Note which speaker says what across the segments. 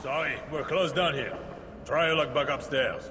Speaker 1: Sorry, we're closed down here. Try your luck back upstairs.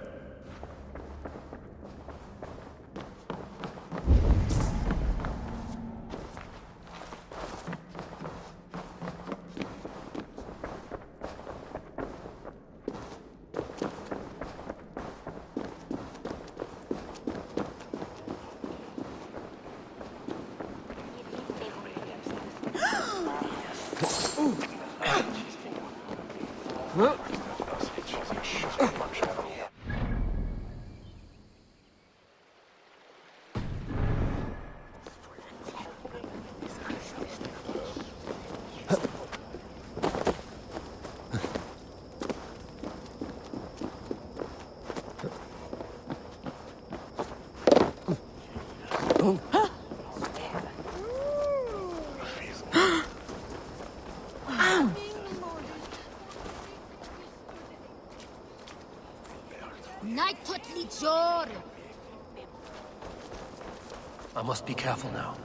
Speaker 2: I must be careful now.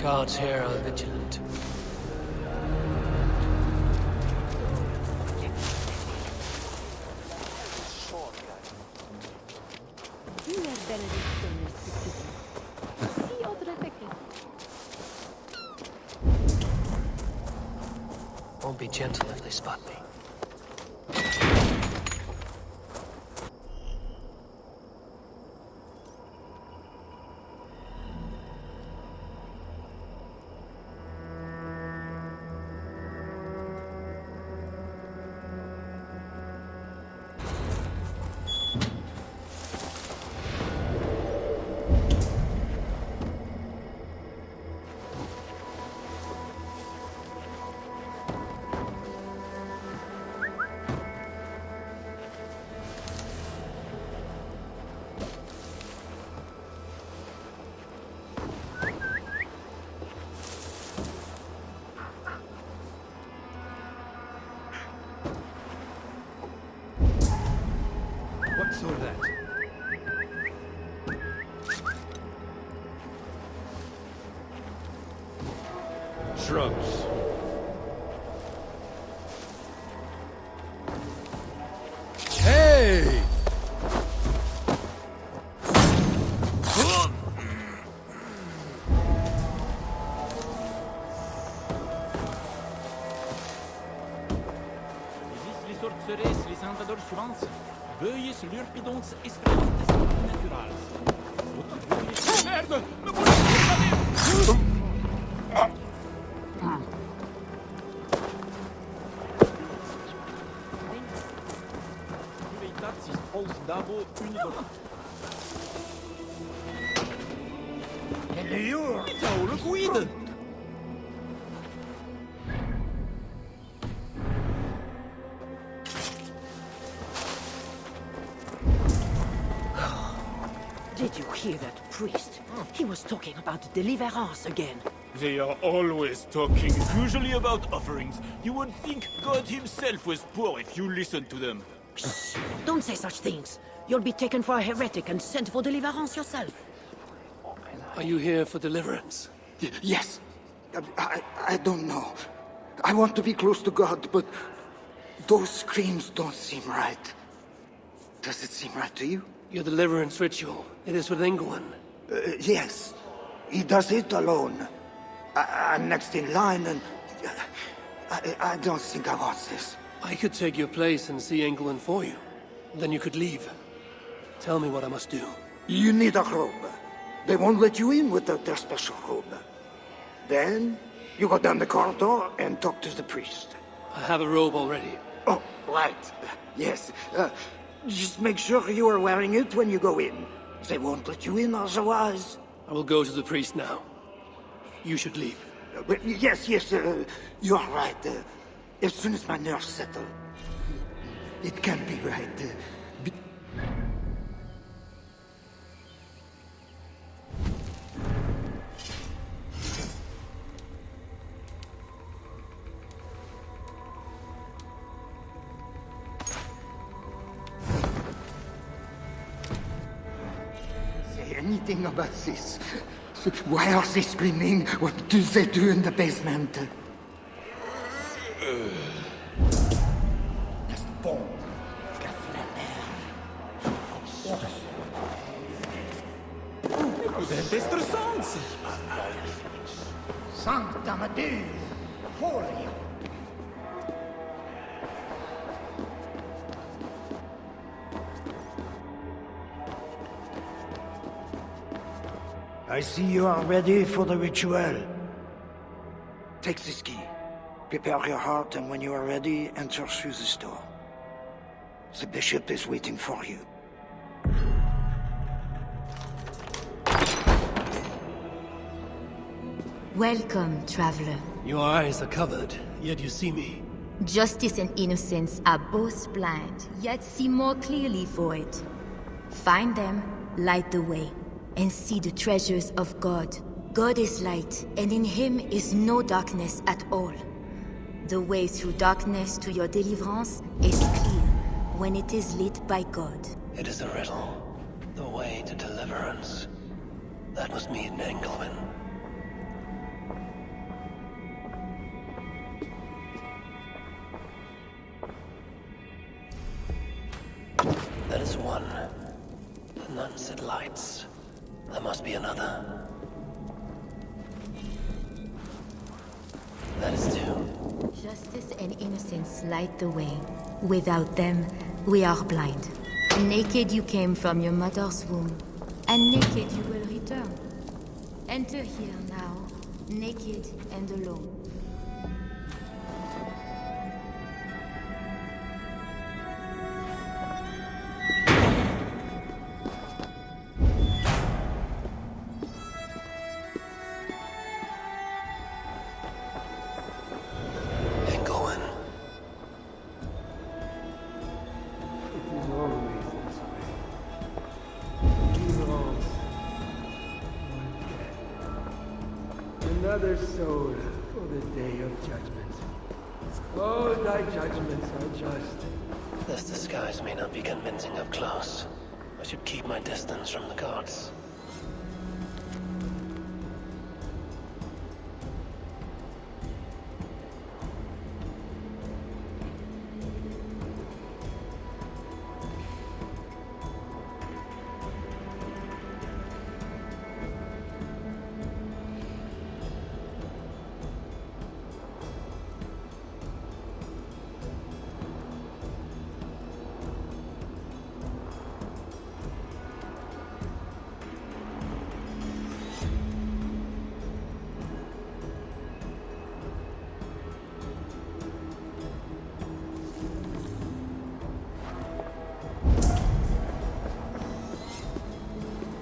Speaker 2: Guards here are vigilant. Won't be gentle if they spot me.
Speaker 3: What's all that? Shrubs. Hey!
Speaker 4: Les sorceresses, les andadors suivants. Veuillez slurpidons espérantes naturales. Merde! Me voilà! Is als dabo unico. Ciao, le guide!
Speaker 5: Did you hear that priest? He was talking about deliverance again.
Speaker 4: They are always talking, usually about offerings. You would think God himself was poor if you listened to them.
Speaker 5: Shh! Don't say such things. You'll be taken for a heretic and sent for deliverance yourself.
Speaker 2: Are you here for deliverance?
Speaker 6: Yes. I don't know. I want to be close to God, but those screams don't seem right. Does it seem right to you?
Speaker 2: Your deliverance ritual. It is with Ingwin.
Speaker 6: Yes. He does it alone. I'm next in line, and I don't think I want this.
Speaker 2: I could take your place and see Ingwin for you. Then you could leave. Tell me what I must do.
Speaker 6: You need a robe. They won't let you in without their special robe. Then, you go down the corridor and talk to the priest.
Speaker 2: I have a robe already.
Speaker 6: Oh, right. Yes. Just make sure you are wearing it when you go in. They won't let you in otherwise.
Speaker 2: I will go to the priest now. You should leave.
Speaker 6: Yes, you're right. As soon as my nerves settle. It can't be right. Say anything about this. Why are they screaming? What do they do in the basement?
Speaker 4: Destruções!
Speaker 6: Sancta Medea, holy. I see you are ready for the ritual. Take this key. Prepare your heart, and when you are ready, enter through this door. The bishop is waiting for you.
Speaker 7: Welcome, traveler.
Speaker 2: Your eyes are covered, yet you see me.
Speaker 7: Justice and innocence are both blind, yet see more clearly for it. Find them, light the way, and see the treasures of God. God is light, and in him is no darkness at all. The way through darkness to your deliverance is clear when it is lit by God.
Speaker 2: It is a riddle. The way to deliverance. That must mean Engelman. lights. There must be another. That is two.
Speaker 7: Justice and innocence light the way. Without them, we are blind. Naked you came from your mother's womb, and naked you will return. Enter here now, naked and alone.
Speaker 2: Engleman.
Speaker 8: It is always this way. Heroes, one death. Another soul for the day of judgment. Oh, thy judgments are just.
Speaker 2: This disguise may not be convincing up close. I should keep my distance from the gods.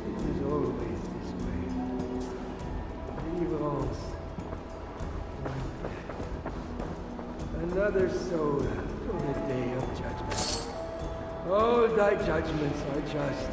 Speaker 8: It is always this way. Heroes, one death. Another soul for the day of judgment. Oh, thy judgments are just.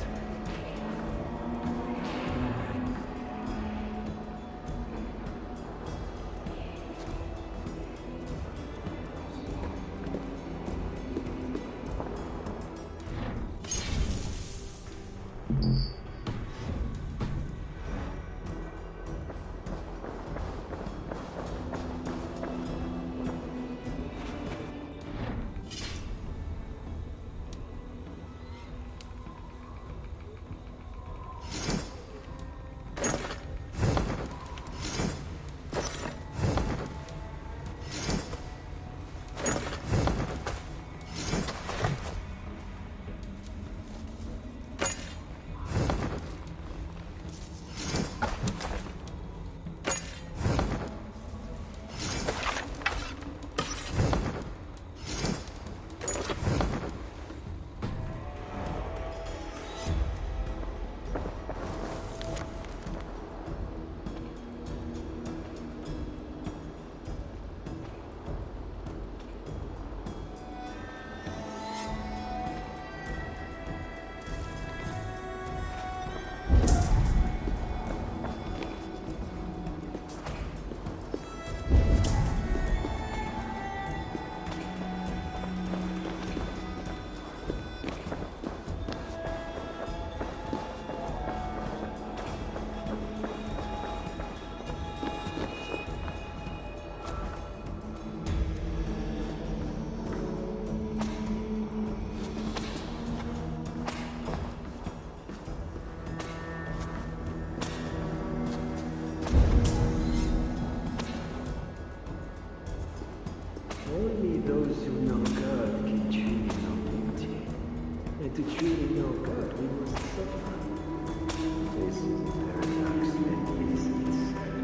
Speaker 8: Only those who know God can truly know beauty. And to truly know God, we must suffer. This is the paradox that is itself.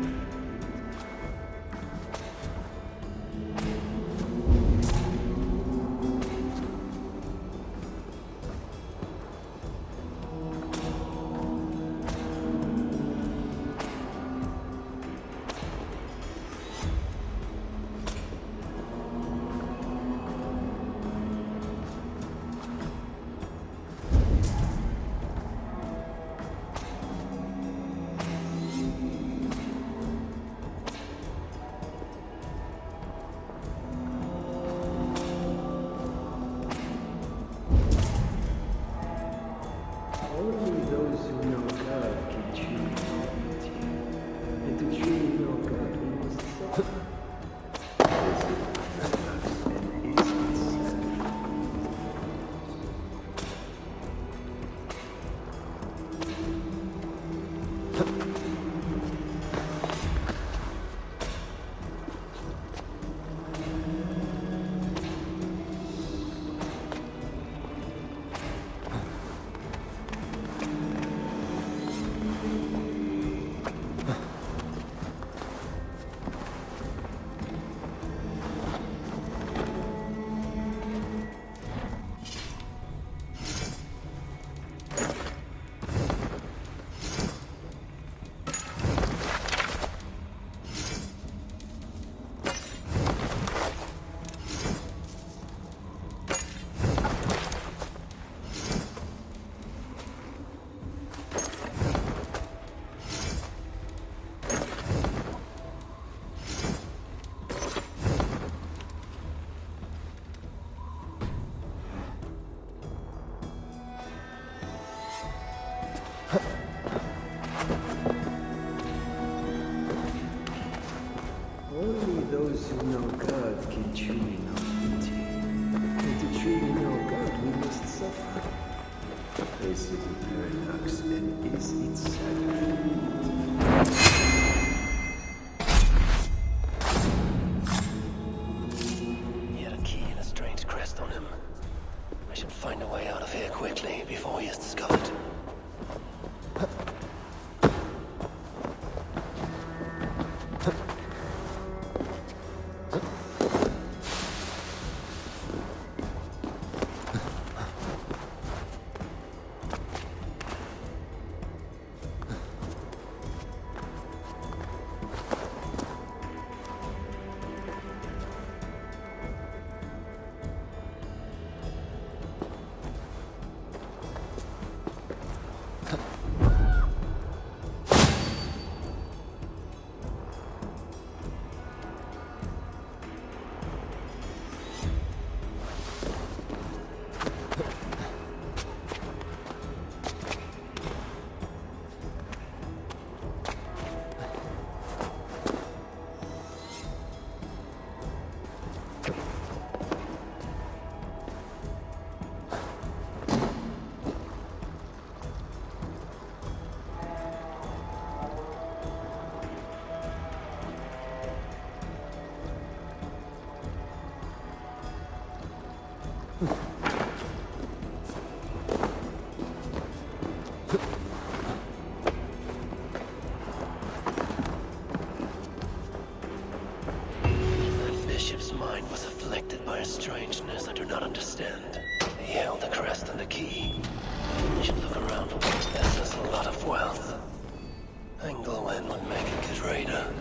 Speaker 8: Only those who know God can truly know beauty. And to truly know God, we must suffer. This is the paradox and is itself. Only those who know God can truly know pity. And to truly know God, we must suffer. This is a paradox, and is it
Speaker 2: He had a key and a strange crest on him. I should find a way out of here quickly before he is discovered. Strangeness I do not understand. He held the crest and the key. I should look around for what possesses a lot of wealth. Engelwin would make a good raider.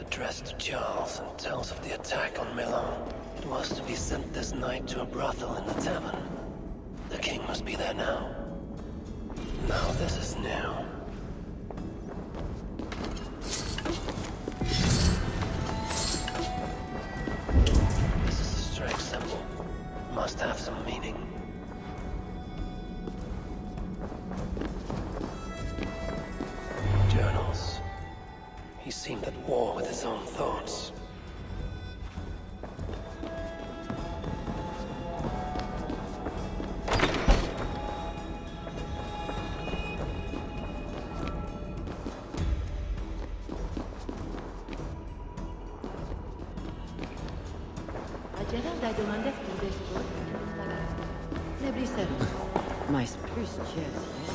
Speaker 2: Addressed to Charles and tells of the attack on Milan. It was to be sent this night to a brothel in the tavern. The king must be there now. Now this is new. This is a strange symbol. Must have some meaning. Journals. He seemed at war with his own thoughts.
Speaker 5: Mais plus chess.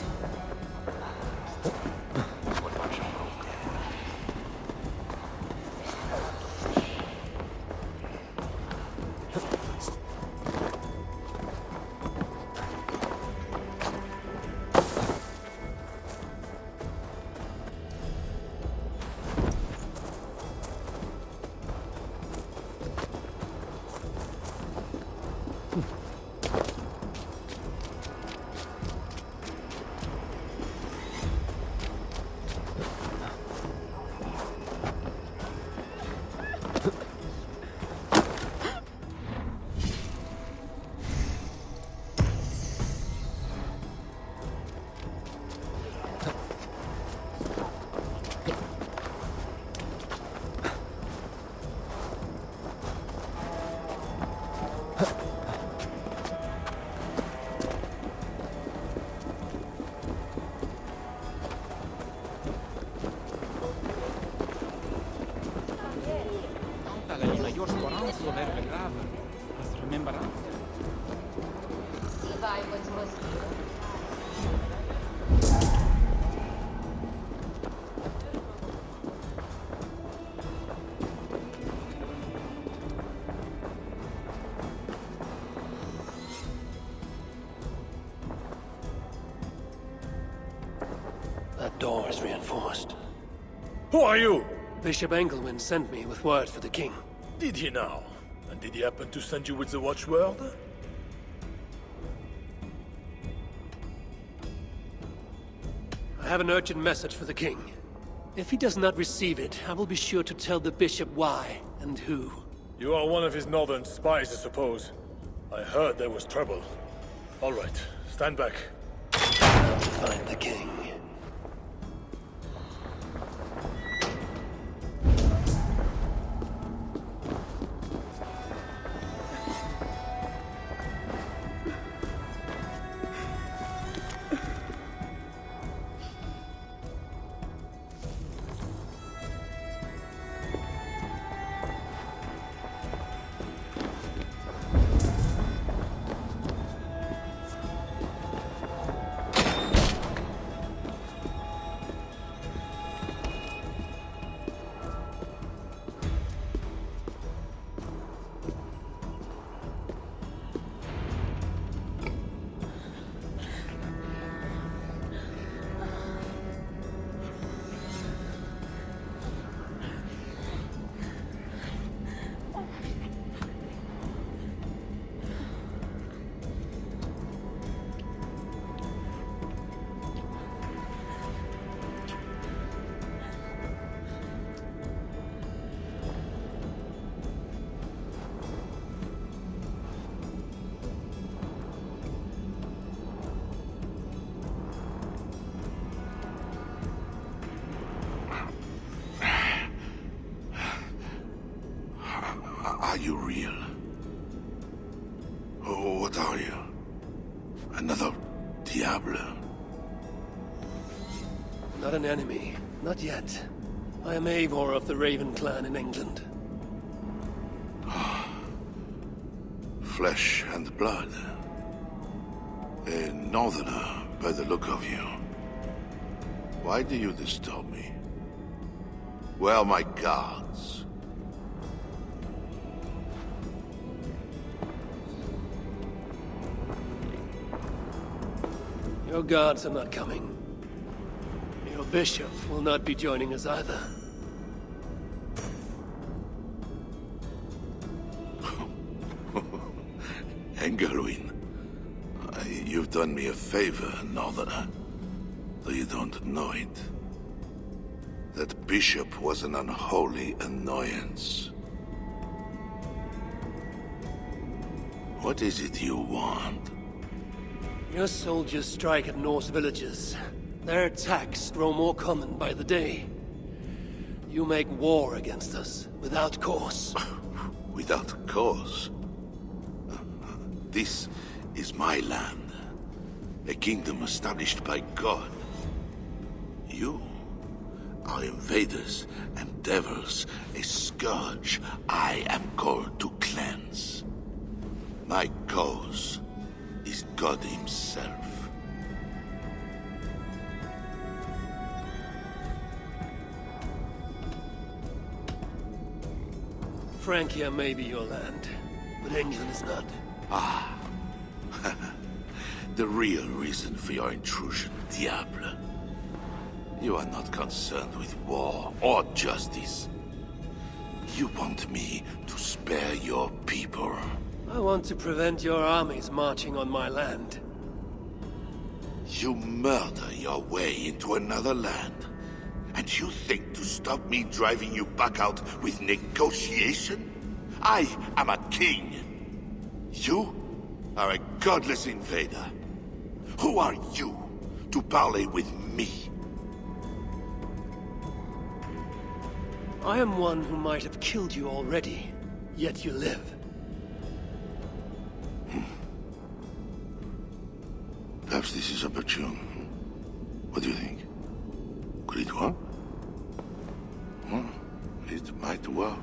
Speaker 5: That door is reinforced.
Speaker 1: Who are you?
Speaker 2: Bishop Engelwin sent me with word for the king.
Speaker 1: Did he now? And Did he happen to send you with the watchword?
Speaker 2: I have an urgent message for the king. If he does not receive it, I will be sure to tell the bishop why and who.
Speaker 1: You are one of his northern spies, I suppose. I heard there was trouble. All right, stand back.
Speaker 2: Now to find the king.
Speaker 9: Are you real? Oh, what are you? Another Diablo?
Speaker 2: Not an enemy. Not yet. I am Eivor of the Raven clan in England.
Speaker 9: Flesh and blood. A northerner, by the look of you. Why do you disturb me? Where are my guards?
Speaker 2: Your guards are not coming. Your bishop will not be joining us either.
Speaker 9: Engelwin, you've done me a favor, Northerner. Though you don't know it. That bishop was an unholy annoyance. What is it you want?
Speaker 2: Your soldiers strike at Norse villages. Their attacks grow more common by the day. You make war against us, without cause.
Speaker 9: Without cause? This is my land. A kingdom established by God. You are invaders and devils, a scourge I am called to cleanse. My cause is God himself.
Speaker 2: Francia may be your land, but England is not.
Speaker 9: Ah. The real reason for your intrusion, Diable. You are not concerned with war or justice. You want me to spare your people.
Speaker 2: I want to prevent your armies marching on my land.
Speaker 9: You murder your way into another land. And you think to stop me driving you back out with negotiation? I am a king. You are a godless invader. Who are you to parley with me?
Speaker 2: I am one who might have killed you already, yet you live.
Speaker 9: Perhaps this is opportune. What do you think? Could it work? It might work.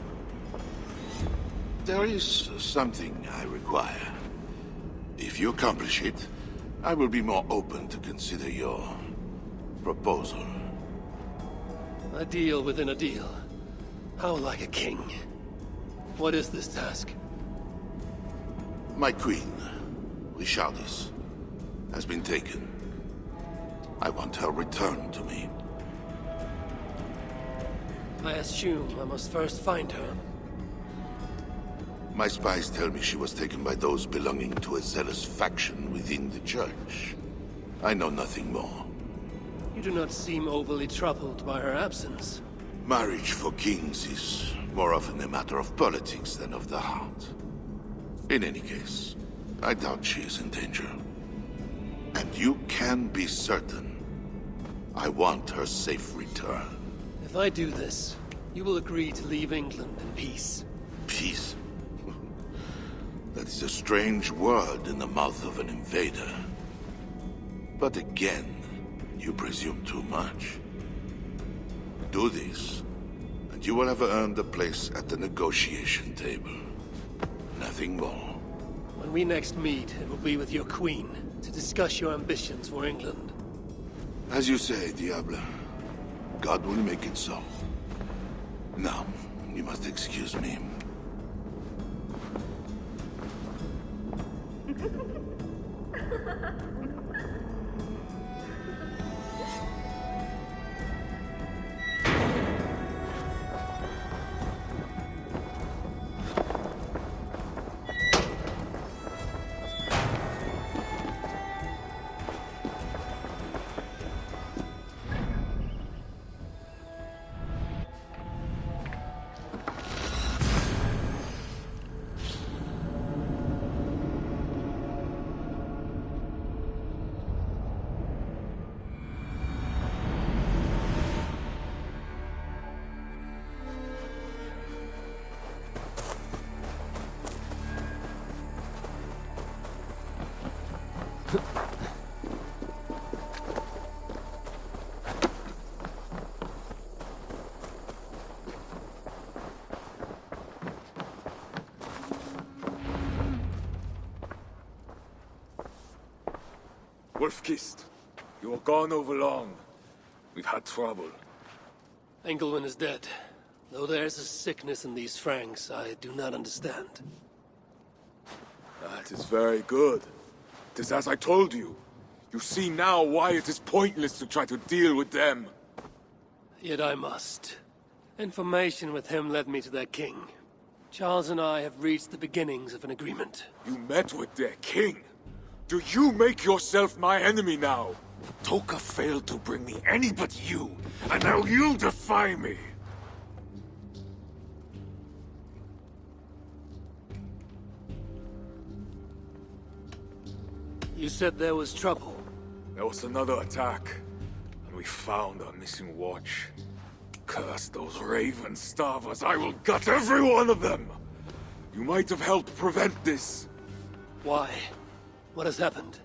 Speaker 9: There is something I require. If you accomplish it, I will be more open to consider your proposal.
Speaker 2: A deal within a deal. How like a king. What is this task?
Speaker 9: My queen, Richardis, has been taken. I want her returned to me.
Speaker 2: I assume I must first find her.
Speaker 9: My spies tell me she was taken by those belonging to a zealous faction within the church. I know nothing more.
Speaker 2: You do not seem overly troubled by her absence.
Speaker 9: Marriage for kings is more often a matter of politics than of the heart. In any case, I doubt she is in danger. And you can be certain I want her safe return.
Speaker 2: If I do this, you will agree to leave England in peace.
Speaker 9: Peace? That is a strange word in the mouth of an invader. But again, you presume too much. Do this, and you will have earned a place at the negotiation table. Nothing more.
Speaker 2: When we next meet, it will be with your queen, to discuss your ambitions for England.
Speaker 9: As you say, Diable. God will make it so. Now, you must excuse me.
Speaker 1: Wolf-Kissed, you were gone over long. We've had trouble.
Speaker 2: Engelwin is dead. Though there is a sickness in these Franks I do not understand.
Speaker 1: That is very good. It is as I told you. You see now why it is pointless to try to deal with them.
Speaker 2: Yet I must. Information with him led me to their king. Charles and I have reached the beginnings of an agreement.
Speaker 1: You met with their king? Do you make yourself my enemy now? Toka failed to bring me any but you, and now you defy me!
Speaker 2: You said there was trouble.
Speaker 1: There was another attack, and we found our missing watch. Curse those raven starvers, I will gut every one of them! You might have helped prevent this.
Speaker 2: Why? What has happened?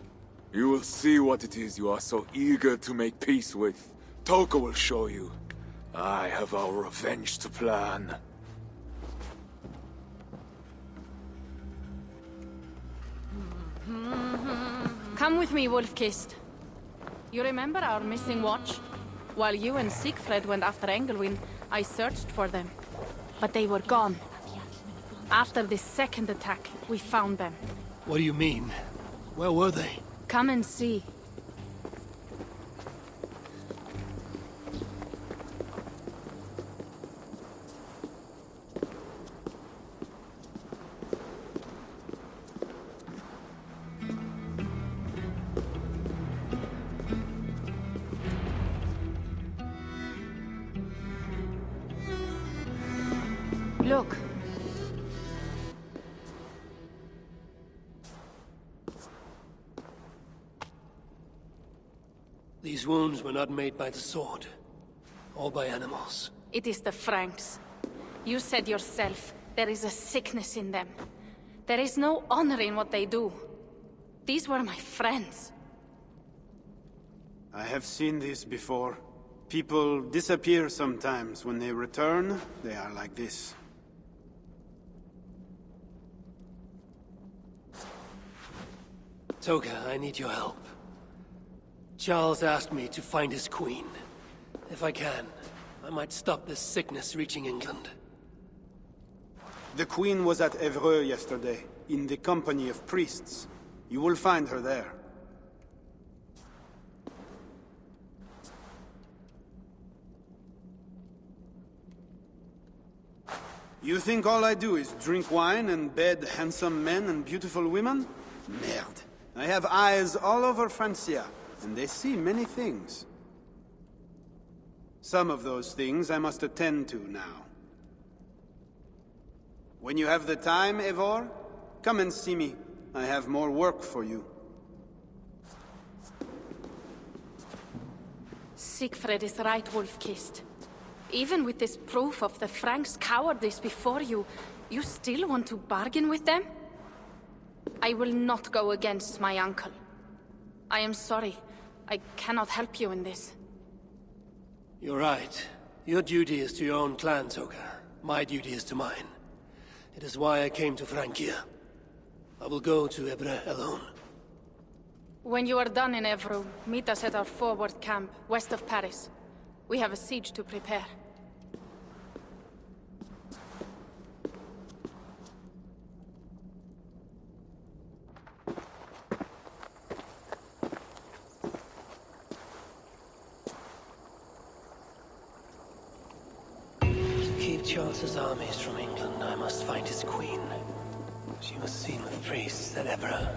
Speaker 1: You will see what it is you are so eager to make peace with. Toka will show you. I have our revenge to plan.
Speaker 10: Come with me, Wolf-Kissed. You remember our missing watch? While you and Siegfried went after Engelwin, I searched for them. But they were gone. After this second attack, we found them.
Speaker 2: What do you mean? Where were they?
Speaker 10: Come and see. Look.
Speaker 2: These wounds were not made by the sword, or by animals.
Speaker 10: It is the Franks. You said yourself, there is a sickness in them. There is no honor in what they do. These were my friends.
Speaker 11: I have seen this before. People disappear sometimes. When they return, they are like this.
Speaker 2: Toga, I need your help. Charles asked me to find his queen. If I can, I might stop this sickness reaching England.
Speaker 11: The Queen was at Evreux yesterday, in the company of priests. You will find her there. You think all I do is drink wine and bed handsome men and beautiful women? Merde. I have eyes all over Francia, and they see many things. Some of those things I must attend to now. When you have the time, Eivor, come and see me. I have more work for you.
Speaker 10: Siegfried is right, Wolf-Kissed. Even with this proof of the Franks' cowardice before you, you still want to bargain with them? I will not go against my uncle. I am sorry. I cannot help you in this.
Speaker 2: You're right. Your duty is to your own clan, Zoka. My duty is to mine. It is why I came to Francia. I will go to Evreux alone.
Speaker 10: When you are done in Evreux, meet us at our forward camp, west of Paris. We have a siege to prepare.
Speaker 2: To keep Charles's armies from England, I must find his queen. She was seen with priests at Evreux.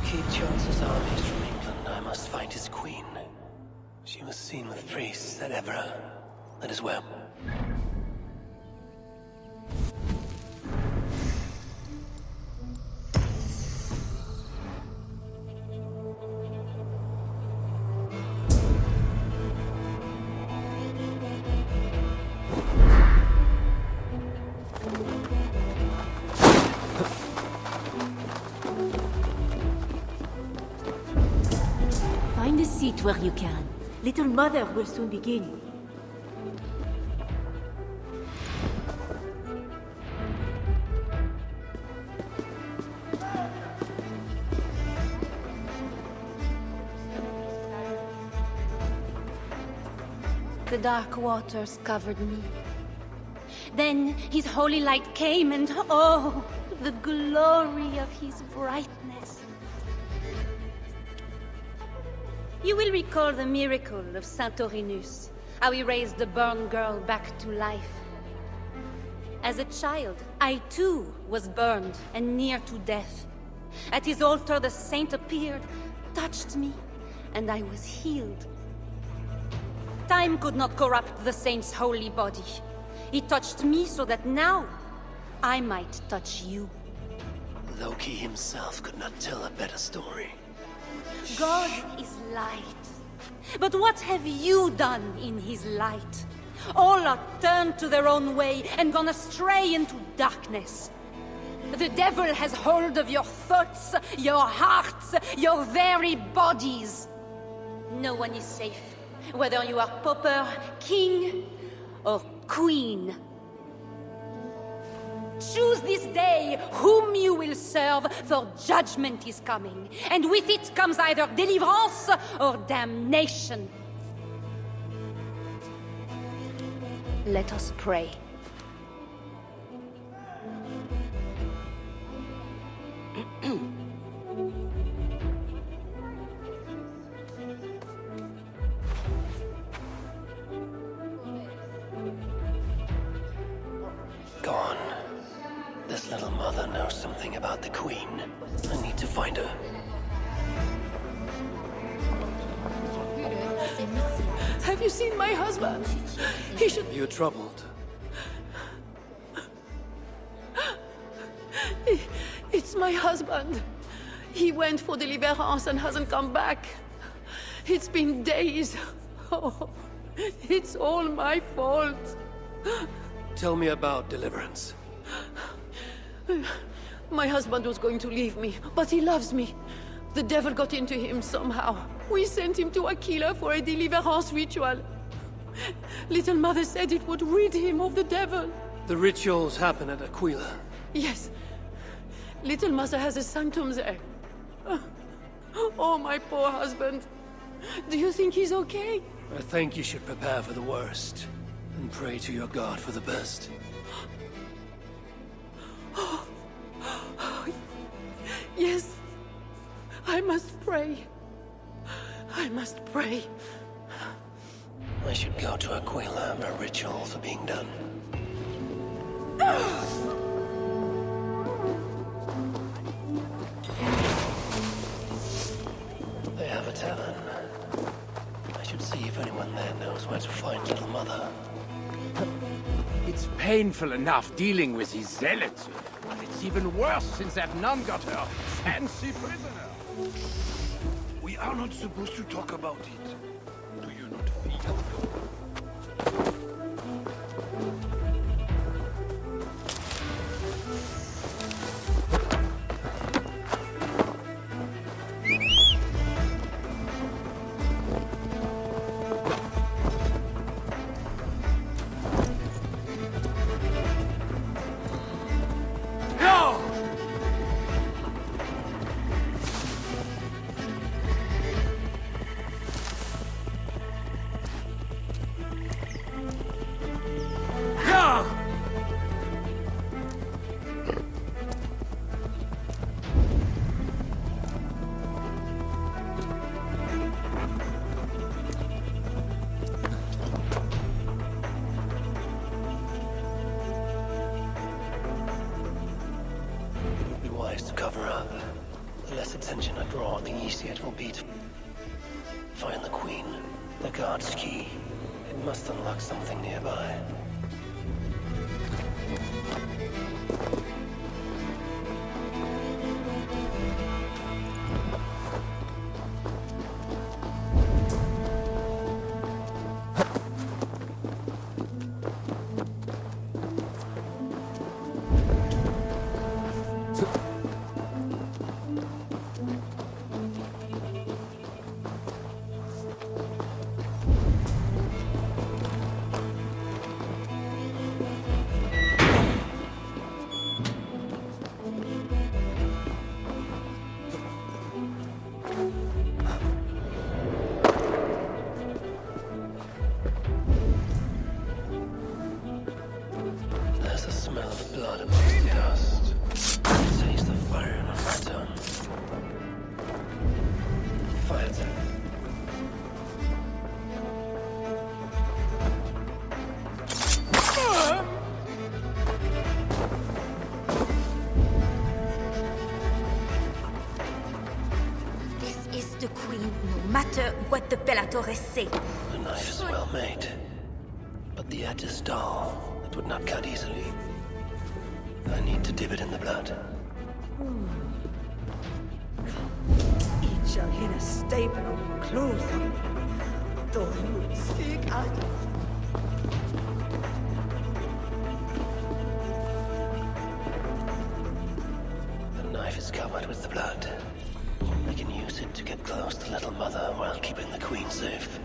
Speaker 2: Keep Charles's armies from England, I must find his queen. She was seen with priests at Evreux. That is well.
Speaker 5: Find a seat where you can. Little Mother will soon begin.
Speaker 12: The dark waters covered me. Then his holy light came and oh, the glory of his brightness. You will recall the miracle of Saint Orinus, how he raised the burned girl back to life. As a child, I too was burned and near to death. At his altar the saint appeared, touched me, and I was healed. Time could not corrupt the saint's holy body. He touched me so that now I might touch you.
Speaker 2: Loki himself could not tell a better story.
Speaker 12: God is light. But what have you done in his light? All are turned to their own way and gone astray into darkness. The devil has hold of your thoughts, your hearts, your very bodies. No one is safe, whether you are pauper, king, or queen. Choose this day whom you will serve, for judgment is coming, and with it comes either deliverance or damnation. Let us pray.
Speaker 2: Gone. This little mother knows something about the Queen. I need to find her.
Speaker 5: Have you seen my husband? He should...
Speaker 2: You're troubled.
Speaker 5: It's my husband. He went for deliverance and hasn't come back. It's been days. Oh, it's all my fault.
Speaker 2: Tell me about deliverance.
Speaker 5: My husband was going to leave me, but he loves me. The devil got into him somehow. We sent him to Aquila for a deliverance ritual. Little Mother said it would rid him of the devil.
Speaker 2: The rituals happen at Aquila.
Speaker 5: Yes. Little Mother has a sanctum there. Oh, my poor husband. Do you think he's okay?
Speaker 2: I think you should prepare for the worst. And pray to your god for the best.
Speaker 5: Yes. I must pray. I must pray.
Speaker 2: I should go to Aquila where rituals are being done. They have a tavern. I should see if anyone there knows where to find Little Mother.
Speaker 13: It's painful enough dealing with these zealots, but it's even worse since that nun got her fancy prisoner.
Speaker 3: We are not supposed to talk about it. Do you not feel?
Speaker 2: Cover up. The less attention I draw, the easier it will be to find the Queen. The guard's key. It must unlock something nearby.
Speaker 7: What the Bellatores say.
Speaker 2: The knife is well made, but the edge is dull. It would not cut easily. I need to dip it in the blood.
Speaker 14: Each in a staple of clothing. Though you seek out.
Speaker 2: The knife is covered with the blood. I can use it to get close to Little Mother while keeping the Queen safe.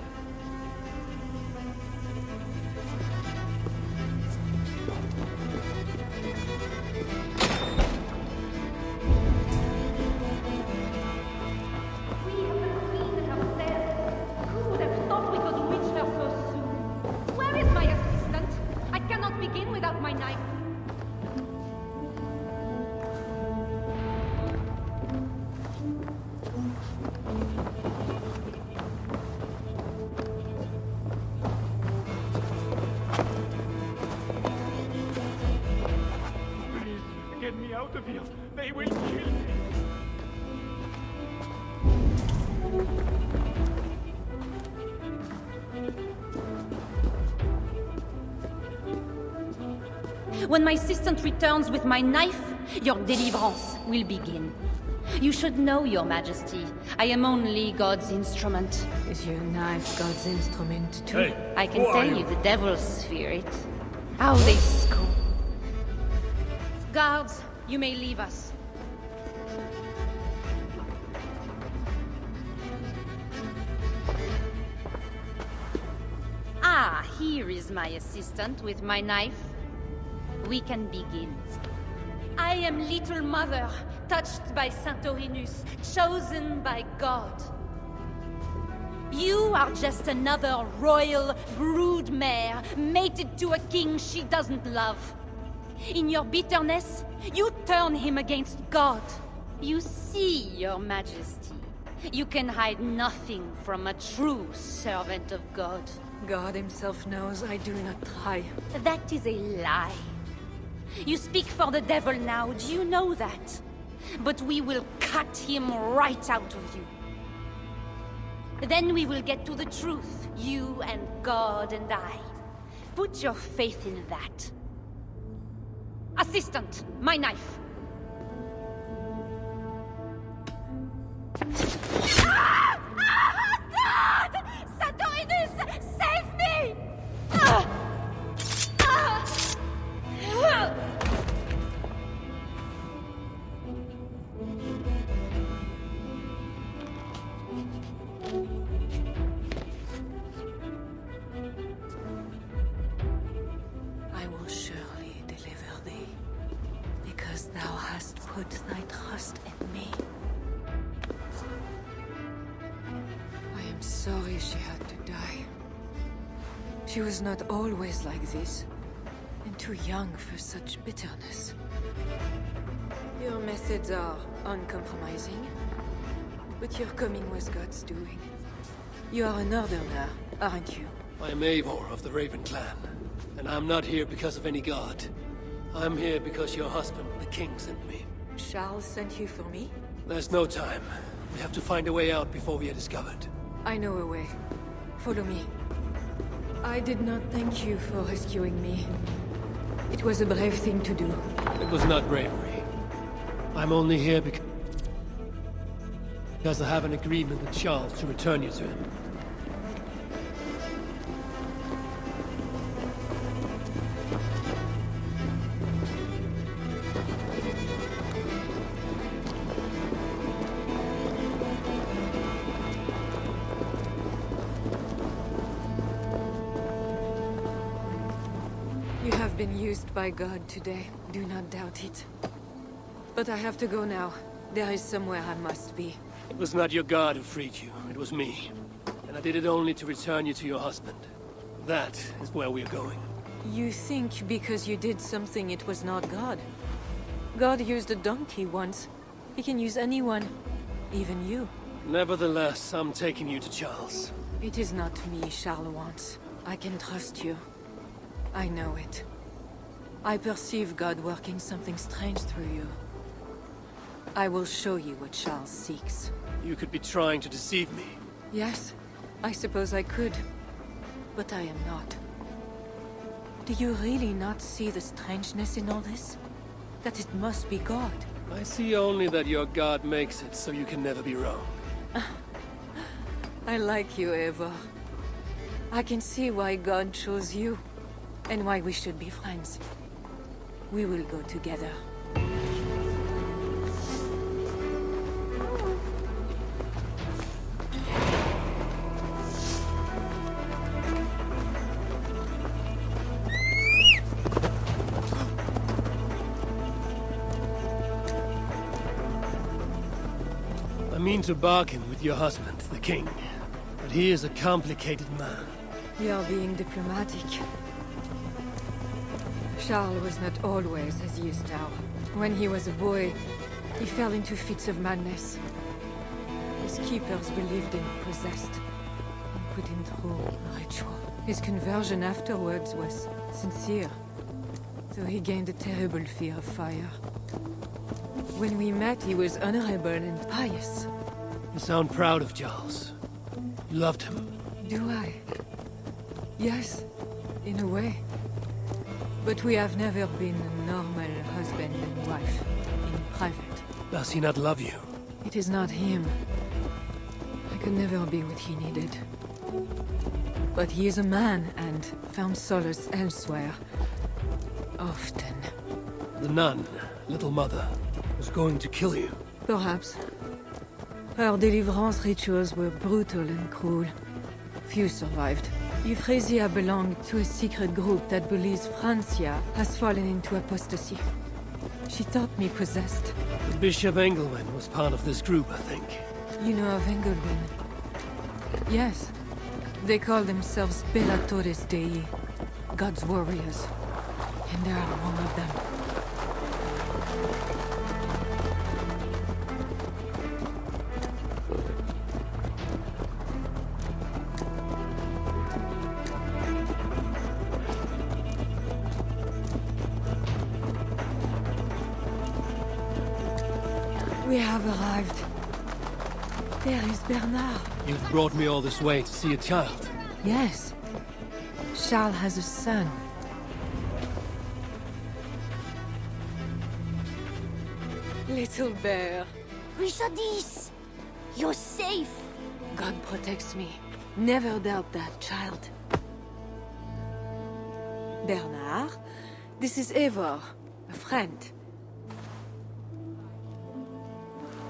Speaker 12: When my assistant returns with my knife, your deliverance will begin. You should know, Your Majesty, I am only God's instrument.
Speaker 14: Is your knife God's instrument too?
Speaker 13: Hey,
Speaker 12: I can tell you the devil's spirit. How they scold. Guards, you may leave us. Ah, here is my assistant with my knife. We can begin. I am Little Mother, touched by Santorinus, chosen by God. You are just another royal broodmare, mated to a king she doesn't love. In your bitterness, you turn him against God. You see, Your Majesty, you can hide nothing from a true servant of God.
Speaker 5: God himself knows I do not try.
Speaker 12: That is a lie. You speak for the devil now, do you know that? But we will cut him right out of you. Then we will get to the truth, you and God and I. Put your faith in that. Assistant, my knife. Ah! Ah! God! Santorinus, save me! Ah! Ah! Ah!
Speaker 5: I will surely deliver thee, because thou hast put thy trust in me. I am sorry she had to die. She was not always like this, and too young for such bitterness. Your methods are uncompromising, but your coming was God's doing. You are a northerner, aren't you?
Speaker 15: I'm Eivor of the Raven Clan, and I'm not here because of any god. I'm here because your husband, the king, sent me.
Speaker 5: Charles sent you for me?
Speaker 15: There's no time. We have to find a way out before we are discovered.
Speaker 5: I know a way. Follow me. I did not thank you for rescuing me. It was a brave thing to do.
Speaker 15: It was not bravery. I'm only here because I have an agreement with Charles to return you to him.
Speaker 5: You have been used by God today. Do not doubt it. But I have to go now. There is somewhere I must be.
Speaker 15: It was not your god who freed you, it was me. And I did it only to return you to your husband. That is where we're going.
Speaker 5: You think because you did something it was not God? God used a donkey once. He can use anyone. Even you.
Speaker 15: Nevertheless, I'm taking you to Charles.
Speaker 5: It is not me Charles wants. I can trust you. I know it. I perceive God working something strange through you. I will show you what Charles seeks.
Speaker 15: You could be trying to deceive me.
Speaker 5: Yes, I suppose I could. But I am not. Do you really not see the strangeness in all this? That it must be God?
Speaker 15: I see only that your god makes it so you can never be wrong.
Speaker 5: I like you, Eivor. I can see why God chose you, and why we should be friends. We will go together.
Speaker 15: I mean to bargain with your husband, the king. But he is a complicated man.
Speaker 5: You are being diplomatic. Charles was not always as he is now. When he was a boy, he fell into fits of madness. His keepers believed him possessed, and put him through a ritual. His conversion afterwards was sincere, though he gained a terrible fear of fire. When we met, he was honorable and pious.
Speaker 15: You sound proud of Charles. You loved him.
Speaker 5: Do I? Yes, in a way. But we have never been a normal husband and wife, in private.
Speaker 15: Does he not love you?
Speaker 5: It is not him. I could never be what he needed. But he is a man, and found solace elsewhere. Often.
Speaker 15: The nun, little mother, was going to kill you.
Speaker 5: Perhaps. Her deliverance rituals were brutal and cruel. Few survived. Euphrasia belonged to a secret group that believes Francia has fallen into apostasy. She thought me possessed.
Speaker 15: Bishop Engelwin was part of this group, I think.
Speaker 5: You know of Engelwin?
Speaker 16: Yes. They call themselves Bellatores Dei, God's warriors. And there are more of them. We have arrived. There is Bernard.
Speaker 15: You've brought me all this way to see a child.
Speaker 16: Yes. Charles has a son. Little bear.
Speaker 7: Richardis! You're safe!
Speaker 16: God protects me. Never doubt that, child. Bernard, this is Eivor, a friend.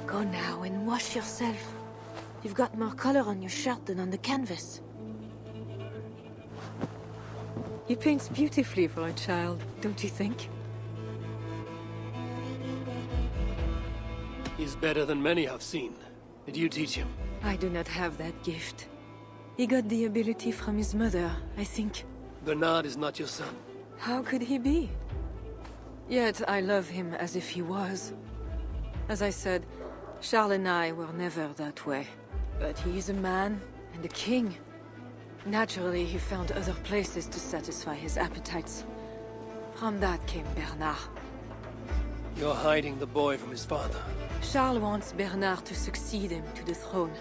Speaker 16: Go now and wash yourself. You've got more color on your shirt than on the canvas. He paints beautifully for a child, don't you think?
Speaker 15: He's better than many I've seen. Did you teach him?
Speaker 16: I do not have that gift. He got the ability from his mother, I think.
Speaker 15: Bernard is not your son.
Speaker 16: How could he be? Yet I love him as if he was. As I said, Charles and I were never that way. But he is a man and a king. Naturally, he found other places to satisfy his appetites. From that came Bernard.
Speaker 15: You're hiding the boy from his father.
Speaker 16: Charles wants Bernard to succeed him to the throne.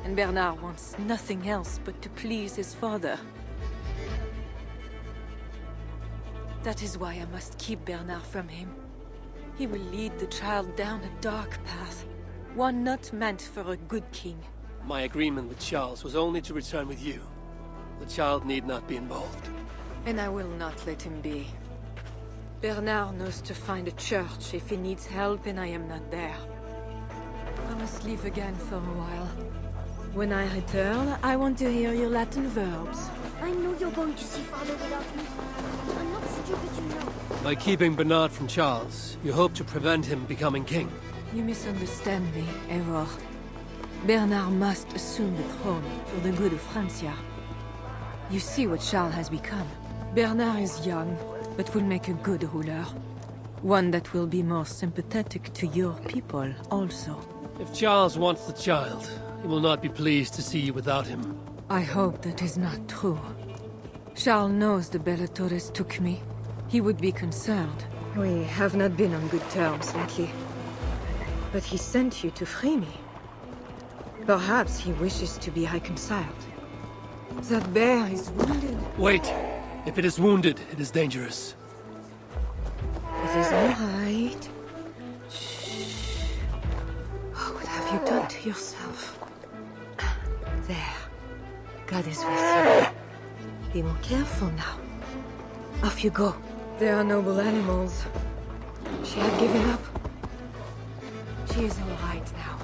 Speaker 16: And Bernard wants nothing else but to please his father. That is why I must keep Bernard from him. He will lead the child down a dark path. One not meant for a good king.
Speaker 15: My agreement with Charles was only to return with you. The child need not be involved.
Speaker 16: And I will not let him be. Bernard knows to find a church if he needs help and I am not there. I must leave again for a while. When I return, I want to hear your Latin verbs.
Speaker 7: I know you're going to see Father without me. I'm not stupid, you know.
Speaker 15: By keeping Bernard from Charles, you hope to prevent him becoming king.
Speaker 16: You misunderstand me, Eivor. Bernard must assume the throne for the good of Francia. You see what Charles has become. Bernard is young, but will make a good ruler. One that will be more sympathetic to your people, also.
Speaker 15: If Charles wants the child, he will not be pleased to see you without him.
Speaker 16: I hope that is not true. Charles knows the Bellatores took me. He would be concerned. We have not been on good terms lately. But he sent you to free me. Perhaps he wishes to be reconciled. That bear is wounded.
Speaker 15: Wait! If it is wounded, it is dangerous.
Speaker 16: It is all right. Shh. Oh, what have you done to yourself? There. God is with you. Be more careful now. Off you go. They are noble animals. She had given up. She is all right now.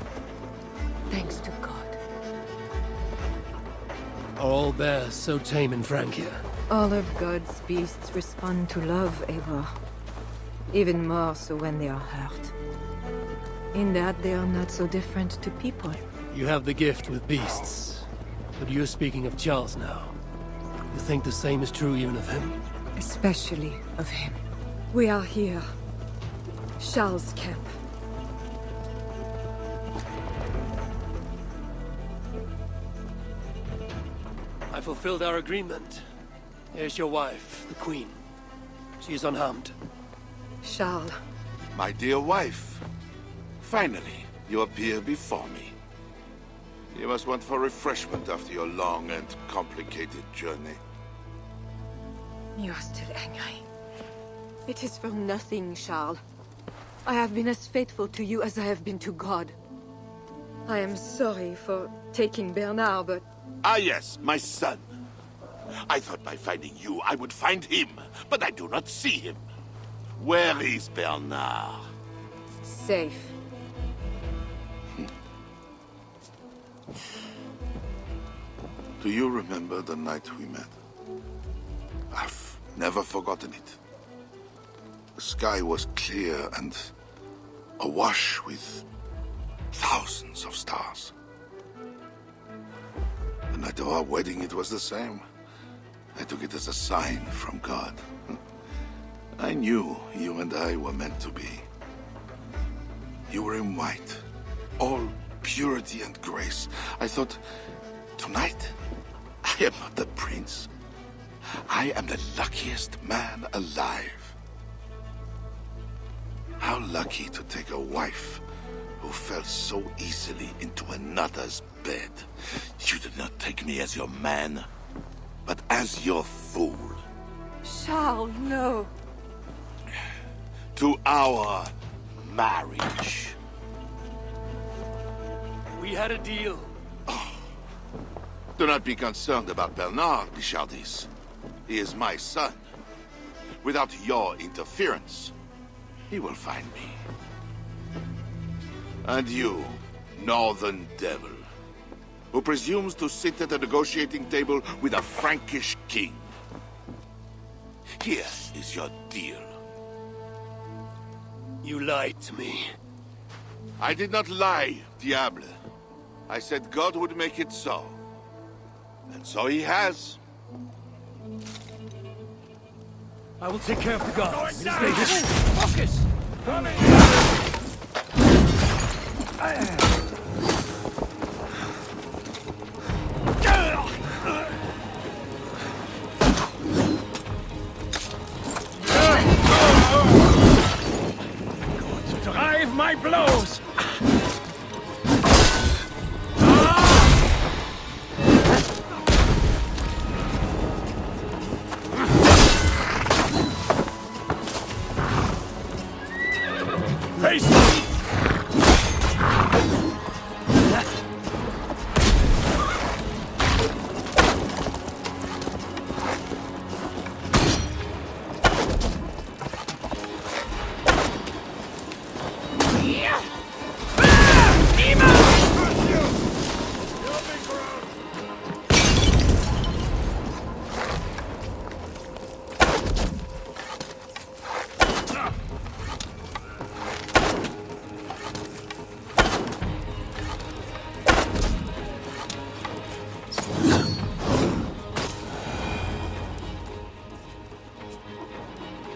Speaker 16: Thanks to God.
Speaker 15: Are all bears so tame in Francia?
Speaker 16: All of God's beasts respond to love, Eivor. Even more so when they are hurt. In that they are not so different to people.
Speaker 15: You have the gift with beasts. But you're speaking of Charles now. You think the same is true even of him?
Speaker 16: Especially of him. We are here. Charles' camp.
Speaker 15: I fulfilled our agreement. Here's your wife, the Queen. She is unharmed.
Speaker 16: Charles.
Speaker 9: My dear wife. Finally, you appear before me. You must want for refreshment after your long and complicated journey.
Speaker 16: You are still angry. It is for nothing, Charles. I have been as faithful to you as I have been to God. I am sorry for taking Bernard, but...
Speaker 9: Ah yes, my son. I thought by finding you, I would find him, but I do not see him. Where is Bernard?
Speaker 16: Safe.
Speaker 9: Do you remember the night we met? I've never forgotten it. The sky was clear and awash with thousands of stars. The night of our wedding, it was the same. I took it as a sign from God. I knew you and I were meant to be. You were in white, all purity and grace. I thought, tonight, I am not the prince. I am the luckiest man alive. How lucky to take a wife who fell so easily into another's bed. You did not take me as your man, but as your fool.
Speaker 16: Charles, no.
Speaker 9: To our marriage.
Speaker 15: We had a deal.
Speaker 9: Do not be concerned about Bernard, Richardis. He is my son. Without your interference, he will find me. And you, Northern Devil, who presumes to sit at a negotiating table with a Frankish king. Here is your deal.
Speaker 15: You lied to me.
Speaker 9: I did not lie, Diable. I said God would make it so. And so he has.
Speaker 15: I will take care of the guards. Stay here.
Speaker 4: Focus! Going to drive my blows! Face me!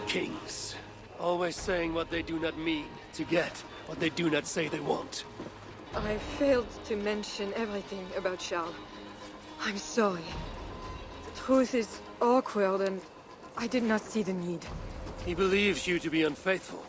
Speaker 15: Kings, always saying what they do not mean, to get what they do not say they want.
Speaker 16: I failed to mention everything about Charles. I'm sorry. The truth is awkward and I did not see the need.
Speaker 15: He believes you to be unfaithful.